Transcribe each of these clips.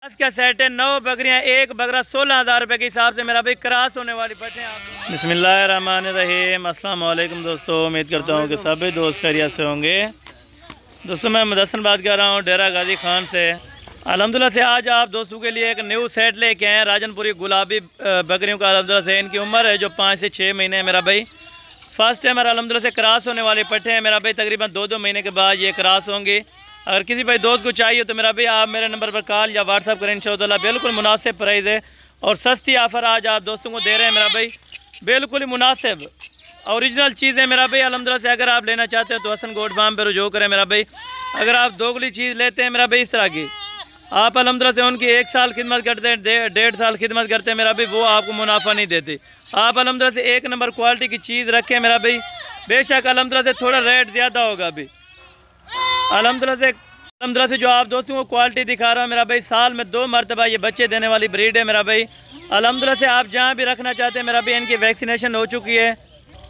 क्या सेट है, 9 बकरियां, एक बकरा 16,000 रुपये के हिसाब से मेरा भाई क्रॉस होने वाली बच्चे हैं। बिस्मिल्लाहिर्रहमानिर्रहीम, अस्सलाम वालेकुम दोस्तों। उम्मीद करता हूँ कि सभी दोस्त खैरियत से होंगे। दोस्तों मैं मुदस्सन बात कर रहा हूँ डेरा गाजी खान से। अल्हम्दुलिल्लाह से आज आप दोस्तों के लिए एक न्यू सेट लेके आए हैं राजनपुरी गुलाबी बकरियों का। अल्हम्दुलिल्लाह से इनकी उम्र है जो 5 से 6 महीने है मेरा भाई। फर्स्ट टाइम अल्हम्दुलिल्लाह से क्रॉस होने वाले पट्टे हैं मेरा भाई। तकरीबन 2-2 महीने के बाद ये क्रॉस होंगे। अगर किसी भाई दोस्त को चाहिए तो मेरा भाई आप मेरे नंबर पर कॉल या व्हाट्सअप करें इंशाअल्लाह। बिल्कुल मुनासिब प्राइस है और सस्ती ऑफ़र आज आप दोस्तों को दे रहे हैं मेरा भाई, बिल्कुल ही मुनासिब ओरिजिनल चीज़ है मेरा भाई। अल्हम्दुलिल्लाह से अगर आप लेना चाहते हैं तो हसन गोट फार्म पर रुजू करें मेरा भाई। अगर आप दोगली चीज़ लेते हैं मेरा भाई इस तरह की, आप अल्हम्दुलिल्लाह से उनकी 1 साल खिदमत करते हैं, 1.5 साल खिदमत करते हैं मेरा भाई, वो आपको मुनाफा नहीं देते। आप अल्हम्दुलिल्लाह से 1 नंबर क्वालिटी की चीज़ रखें मेरा भाई। बेशक अल्हम्दुलिल्लाह से थोड़ा रेट ज़्यादा होगा अभी। अल्हम्दुलिल्लाह से जो आप दोस्तों को क्वालिटी दिखा रहा हूँ मेरा भाई, साल में 2 मरतबा ये बच्चे देने वाली ब्रीड है मेरा भाई। अल्हम्दुलिल्लाह से आप जहाँ भी रखना चाहते हैं मेरा भाई, इनकी वैक्सीनेशन हो चुकी है।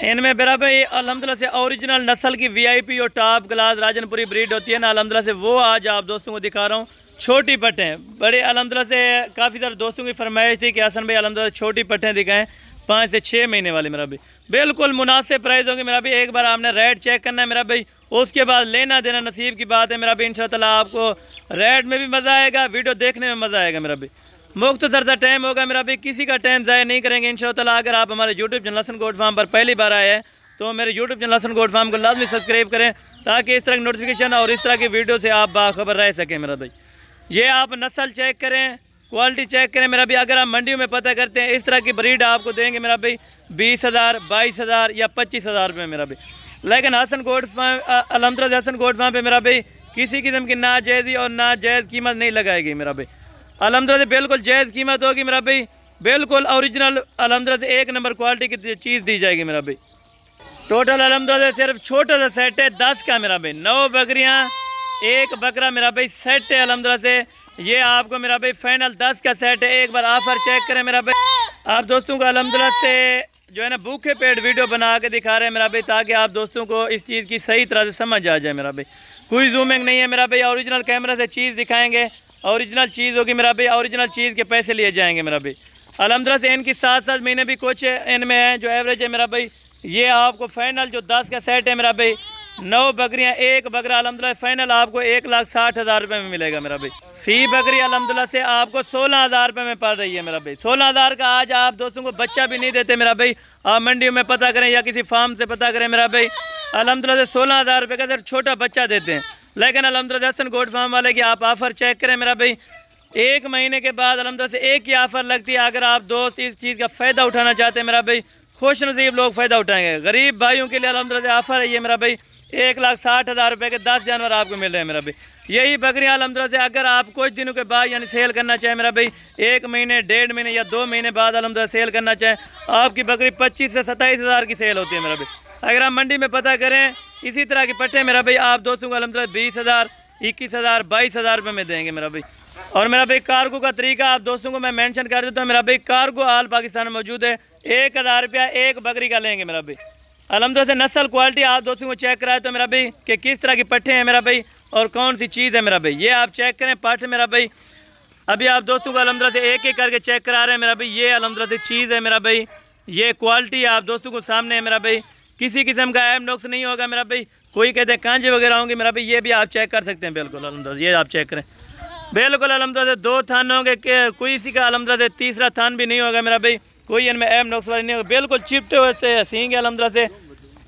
इनमें मेरा भाई अल्हम्दुलिल्लाह से ओरिजिनल नस्ल की VIP और टॉप क्लास राजनपुरी ब्रीड होती है ना, अल्हम्दुलिल्लाह से वो आज आप दोस्तों को दिखा रहा हूँ। छोटी पट्टें बड़े अल्हम्दुलिल्लाह से काफ़ी सारे दोस्तों की फरमाइश थी कि हसन भाई अल्हम्दुलिल्लाह छोटी पट्टें दिखाएं 5 से 6 महीने वाले मेरा भाई। बिल्कुल मुनासिब प्राइस होंगे मेरा भाई। एक बार आपने रेट चेक करना है मेरा भाई, उसके बाद लेना देना नसीब की बात है मेरा भाई। इंशाअल्लाह आपको रेट में भी मज़ा आएगा, वीडियो देखने में मज़ा आएगा मेरा भाई। मुख्तसर सा टाइम होगा मेरा भाई, किसी का टाइम ज़ाया नहीं करेंगे इंशाअल्लाह। अगर आप हमारे YouTube channel Hasan Goat Farm पर पहली बार आए हैं तो मेरे YouTube channel Hasan Goat Farm को लाजमी सब्सक्राइब करें ताकि इस तरह की नोटिफिकेशन और इस तरह की वीडियो से आप बाखबर रह सकें मेरा भाई। ये आप नस्ल चेक करें, क्वालिटी चेक करें मेरा भाई। अगर आप मंडियों में पता करते हैं इस तरह की ब्रीड आपको देंगे मेरा भाई 20,000, 22,000 या 25,000 रुपये मेरा भाई। लेकिन हसन गोट फार्म अल्हम्दुलिल्लाह हसन गोट फार्म पे मेरा भाई किसी किस्म की नाजायज़ी और नाजायज़ कीमत नहीं लगाएगी मेरा भाई। अल्हम्दुलिल्लाह बिल्कुल जायज़ कीमत होगी मेरा भाई। बिल्कुल ओरिजिनल अल्हम्दुलिल्लाह से 1 नंबर क्वालिटी की चीज़ दी जाएगी मेरा भाई। टोटल अल्हम्दुलिल्लाह सिर्फ छोटा सा सेट है 10 का मेरा भाई। 9 बकरियाँ, 1 बकरा मेरा भाई सेट है अल्हम्दुलिल्लाह से। ये आपको मेरा भाई फाइनल 10 का सेट है। एक बार ऑफर चेक करें मेरा भाई। आप दोस्तों को अल्हम्दुलिल्लाह से जो है ना भूखे पेट वीडियो बना के दिखा रहे हैं मेरा भाई, ताकि आप दोस्तों को इस चीज़ की सही तरह से समझ आ जाए मेरा भाई। कोई जूमिंग नहीं है मेरा भाई, ओरिजिनल कैमरा से चीज़ दिखाएंगे, ओरिजिनल चीज़ होगी मेरा भाई, ओरिजिनल चीज़ के पैसे लिए जाएंगे मेरा भाई। अल्हम्दुलिल्लाह से इनकी 7-7 महीने भी कुछ इनमें है जो एवरेज है मेरा भाई। ये आपको फाइनल जो 10 का सेट है मेरा भाई, 9 बकरियाँ, 1 बकरा अल्हम्दुलिल्लाह फाइनल आपको 1,60,000 रुपये में मिलेगा मेरा भाई। फ़ी बकरी अल्हम्दुलिल्लाह से आपको 16,000 रुपये में पड़ रही है मेरा भाई। 16,000 का आज आप दोस्तों को बच्चा भी नहीं देते मेरा भाई। आप मंडियों में पता करें या किसी फार्म से पता करें मेरा भाई, अल्हम्दुलिल्लाह से 16,000 रुपये का सिर्फ छोटा बच्चा देते हैं। लेकिन अल्हम्दुलिल्लाह हसन गोट फार्म वाले की आप ऑफ़र चेक करें मेरा भाई। 1 महीने के बाद अल्हम्दुलिल्लाह से एक ही ऑफ़र लगती है। अगर आप दोस्त इस चीज़ का फ़ायदा उठाना चाहते हैं मेरा भाई, खुश नसीब लोग फ़ायदा उठाएंगे। गरीब भाइयों के लिए अल्हम्दुलिल्लाह से ऑफ़र है ये मेरा भाई। 1,60,000 रुपये के 10 जानवर आपको मिल रहे हैं मेरा भाई। यही बकरियाँ अल्हम्दुलिल्लाह से अगर आप कुछ दिनों के बाद यानी सेल करना चाहें मेरा भाई, 1 महीने, 1.5 महीने या 2 महीने बाद अल्हम्दुलिल्लाह सेल करना चाहें, आपकी बकरी 25 से 27,000 की सेल होती है मेरा भाई। अगर आप मंडी में पता करें इसी तरह के पट्टे मेरा भाई, आप दोस्तों को अल्हम्दुलिल्लाह 20,000, 21,000, 22,000 रुपये में देंगे मेरा भाई। और मेरा भाई कार्गो का तरीका आप दोस्तों को मैं मेंशन कर देता हूँ मेरा भाई। कार्गो आल पाकिस्तान में मौजूद है। 1,000 रुपया 1 बकरी का लेंगे मेरा भाई। अल्हम्दुलिल्लाह से नस्ल क्वालिटी आप दोस्तों को चेक कराए तो मेरा भाई कि किस तरह के पट्टे हैं मेरा भाई और कौन सी चीज़ है मेरा भाई, ये आप चेक करें पट्ट मेरा भाई। अभी आप दोस्तों को अल्हम्दुलिल्लाह से एक करके चेक करा रहे हैं मेरा भाई। ये अल्हम्दुलिल्लाह से चीज़ है मेरा भाई, ये क्वालिटी आप दोस्तों को सामने है मेरा भाई। किसी किस्म का ऐब नुक्स नहीं होगा मेरा भाई। कोई कहते हैं कांजे वगैरह होंगे मेरा भाई, ये भी आप चेक कर सकते हैं बिल्कुल अल्हम्दुलिल्लाह। ये आप चेक करें बिल्कुल अल्हम्दुलिल्लाह से 2 थान होंगे, कोई सी का अल्हम्दुलिल्लाह से तीसरा थान भी नहीं होगा मेरा भाई। कोई इनमें ऐब नुक्स वाली नहीं होगा, बिल्कुल चिपटे हुए से सींग है अल्हम्दुलिल्लाह से।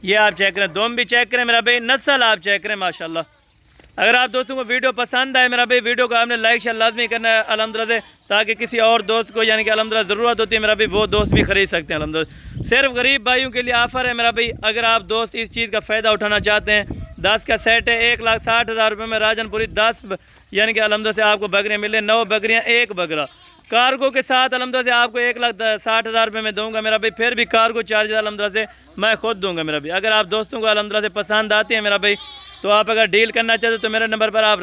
ये आप चेक करें, दोम भी चेक करें मेरा भाई, नस्ल आप चेक करें माशाल्लाह। अगर आप दोस्तों को वीडियो पसंद आए मेरा भाई, वीडियो को आपने लाइक शेयर लाजमी करना है अल्हम्दुलिल्लाह से, ताकि किसी और दोस्त को यानी कि अल्हम्दुलिल्लाह ज़रूरत होती है मेरा भाई, वो दोस्त भी ख़रीद सकते हैं अल्हम्दुलिल्लाह। सिर्फ गरीब भाइयों के लिए ऑफ़र है मेरा भाई। अगर आप दोस्त इस चीज़ का फ़ायदा उठाना चाहते हैं, 10 का सेट है, 1,60,000 रुपये में राजनपुरी 10 यानी कि अल्हम्दुलिल्लाह से आपको बकरियाँ मिले, 9 बकरियाँ, 1 बकरा कार्गो के साथ अल्हम्दुलिल्लाह से आपको 1,60,000 रुपये में दूंगा मेरा भाई। फिर भी कार्गो चार्ज अल्हम्दुलिल्लाह से मैं खुद दूंगा मेरा भाई। अगर आप दोस्तों को अल्हम्दुलिल्लाह से पसंद आती है मेरा भाई, तो आप अगर डील करना चाहते हो तो मेरे नंबर पर आप